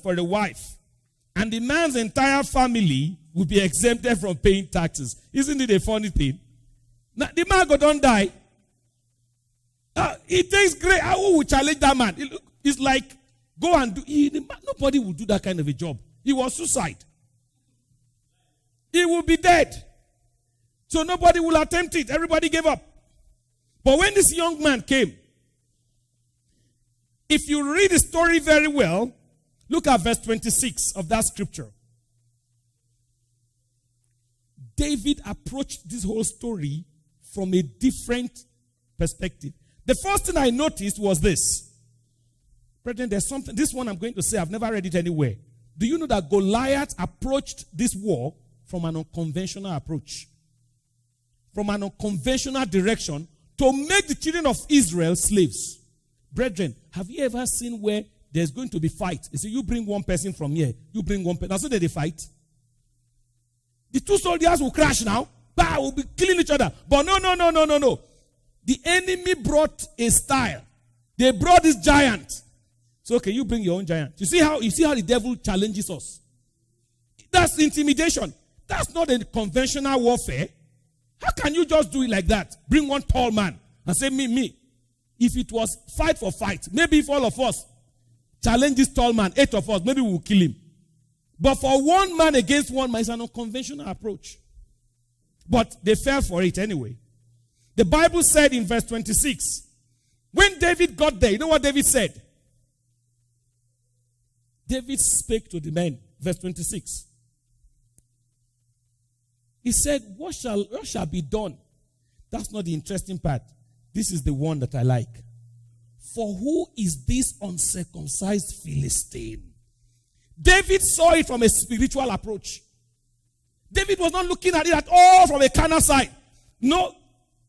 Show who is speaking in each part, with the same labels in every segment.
Speaker 1: for the wife, and the man's entire family will be exempted from paying taxes. Isn't it a funny thing? Now, the man don't die. It takes great. Who will challenge that man? It's like, go and do. Nobody will do that kind of a job. It was suicide. He will be dead. So nobody will attempt it. Everybody gave up. But when this young man came, if you read the story very well, look at verse 26 of that scripture. David approached this whole story from a different perspective. The first thing I noticed was this. Brethren, there's something, this one I'm going to say, I've never read it anywhere. Do you know that Goliath approached this war from an unconventional approach? From an unconventional direction to make the children of Israel slaves. Brethren, have you ever seen where there's going to be fight? You see, you bring one person from here, you bring one person. That's how they fight. The two soldiers will crash now. Bah, will be killing each other. But no. The enemy brought a style. They brought this giant. So, okay, you bring your own giant. You see how the devil challenges us? That's intimidation. That's not a conventional warfare. How can you just do it like that? Bring one tall man and say, me. If it was fight for fight, maybe if all of us challenge this tall man, 8 of us, maybe we'll kill him. But for one man against one man, it's an unconventional approach. But they fell for it anyway. The Bible said in verse 26, when David got there, you know what David said? David spake to the men. Verse 26. He said, what shall be done? That's not the interesting part. This is the one that I like. For who is this uncircumcised Philistine? David saw it from a spiritual approach. David was not looking at it at all from a carnal side. No,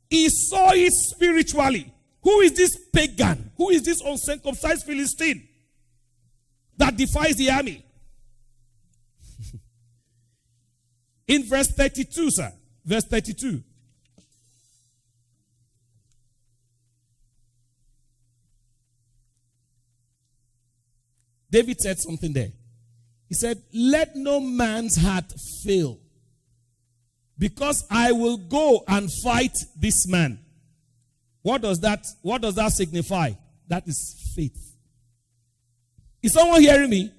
Speaker 1: he saw it spiritually. Who is this pagan? Who is this uncircumcised Philistine that defies the army? In verse 32, sir. Verse 32. David said something there. He said, let no man's heart fail, because I will go and fight this man. What does that signify? That is faith. Is someone hearing me?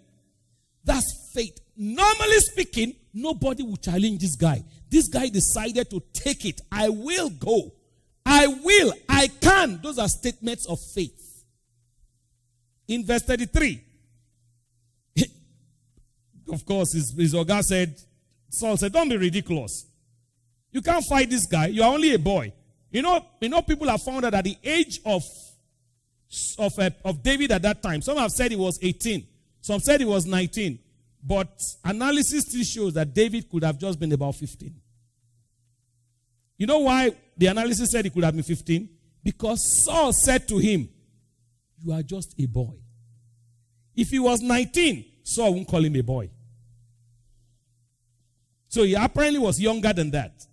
Speaker 1: That's faith. Normally speaking, nobody will challenge this guy. This guy decided to take it. I will go. I will. I can. Those are statements of faith. In verse 33, of course, his Oga said, Saul said, don't be ridiculous. You can't fight this guy. You are only a boy. You know, people have found out at the age of David at that time. Some have said he was 18. Some said he was 19. But analysis still shows that David could have just been about 15. You know why the analysis said he could have been 15? Because Saul said to him, you are just a boy. If he was 19, Saul won't call him a boy. So he apparently was younger than that.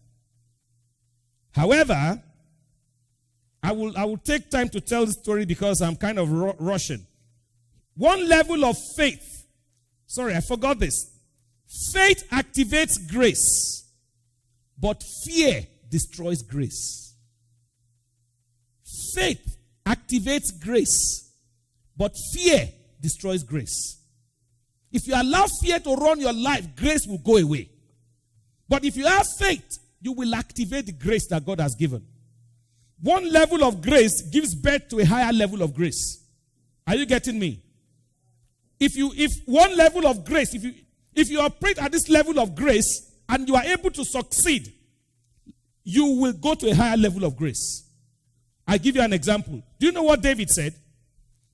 Speaker 1: However, I will take time to tell the story because I'm kind of rushing. One level of faith. Sorry, I forgot this. Faith activates grace, but fear destroys grace. Faith activates grace, but fear destroys grace. If you allow fear to run your life, grace will go away. But if you have faith, you will activate the grace that God has given. One level of grace gives birth to a higher level of grace. Are you getting me? If one level of grace, if you operate at this level of grace and you are able to succeed, you will go to a higher level of grace. I'll give you an example. Do you know what David said?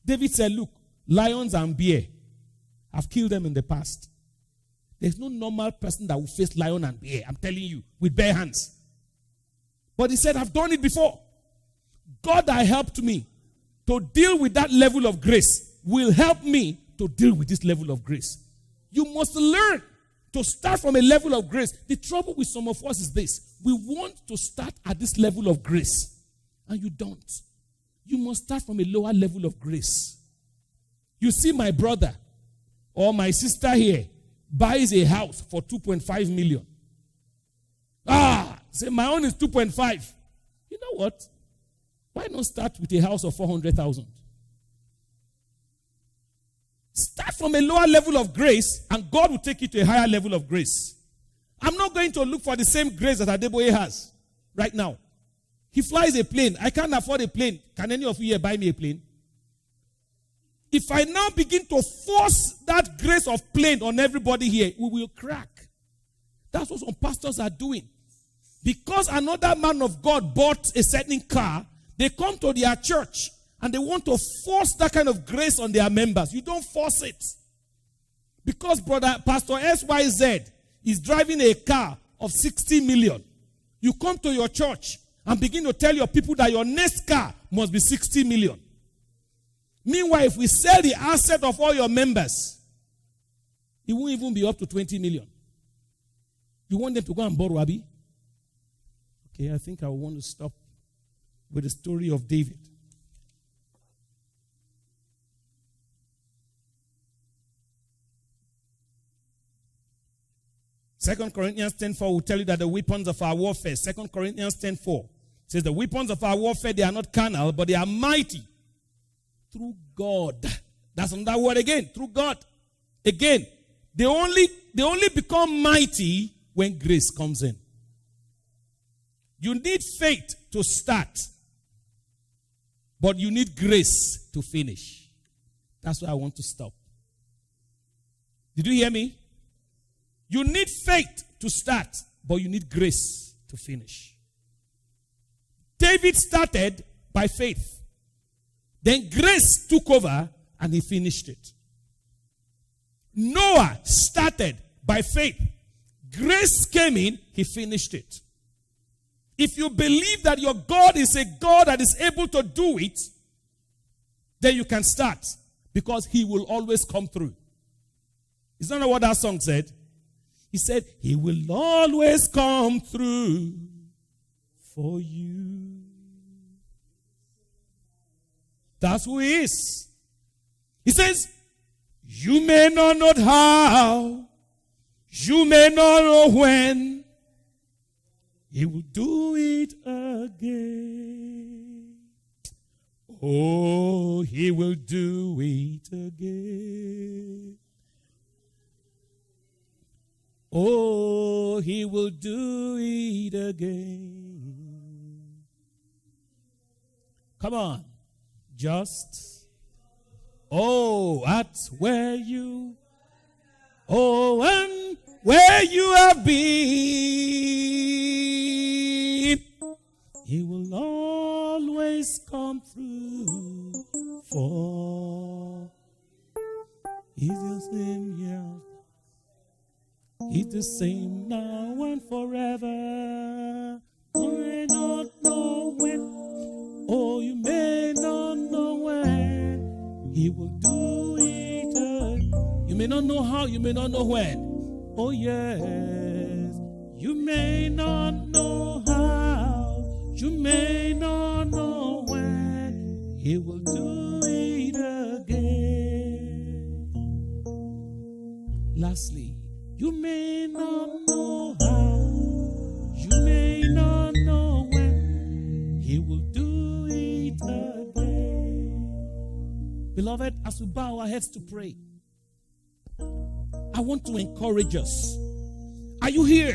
Speaker 1: David said, look, lions and bear, I've killed them in the past. There's no normal person that will face lion and bear, I'm telling you, with bare hands. But he said, I've done it before. God that helped me to deal with that level of grace will help me to deal with this level of grace. You must learn to start from a level of grace. The trouble with some of us is this. We want to start at this level of grace, and you don't. You must start from a lower level of grace. You see my brother or my sister here buys a house for 2.5 million. Say my own is 2.5. You know what? Why not start with a house of 400,000? Start from a lower level of grace, and God will take you to a higher level of grace. I'm not going to look for the same grace that Adeboye has right now. He flies a plane. I can't afford a plane. Can any of you here buy me a plane? If I now begin to force that grace of plane on everybody here, we will crack. That's what some pastors are doing. Because another man of God bought a certain car, they come to their church and they want to force that kind of grace on their members. You don't force it. Because Pastor SYZ is driving a car of 60 million. You come to your church and begin to tell your people that your next car must be 60 million. Meanwhile, if we sell the asset of all your members, it won't even be up to 20 million. You want them to go and borrow, Abi? Okay, I think I want to stop with the story of David. Second Corinthians 10:4 will tell you that the weapons of our warfare, 2 Corinthians 10:4 says the weapons of our warfare, they are not carnal, but they are mighty through God. That's another word again, through God. Again, they only become mighty when grace comes in. You need faith to start, but you need grace to finish. That's why I want to stop. Did you hear me? You need faith to start, but you need grace to finish. David started by faith. Then grace took over and he finished it. Noah started by faith. Grace came in, he finished it. If you believe that your God is a God that is able to do it, then you can start, because he will always come through. Is that not what that song said? He said, he will always come through for you. That's who he is. He says, you may not know how, you may not know when, he will do it again. Oh, he will do it again. Oh, he will do it again. Come on. Just, at where you, and where you have been, he will always come through for. He's the same, yeah. He's the same now and forever. I don't know when. Oh, you may not know when. He will do it. You may not know how, you may not know when. Oh, yes. You may not know how, you may not know when. He will do it again. Lastly, you may not know how, you may not know when. He will do it again. Beloved, as we bow our heads to pray, I want to encourage us. Are you here?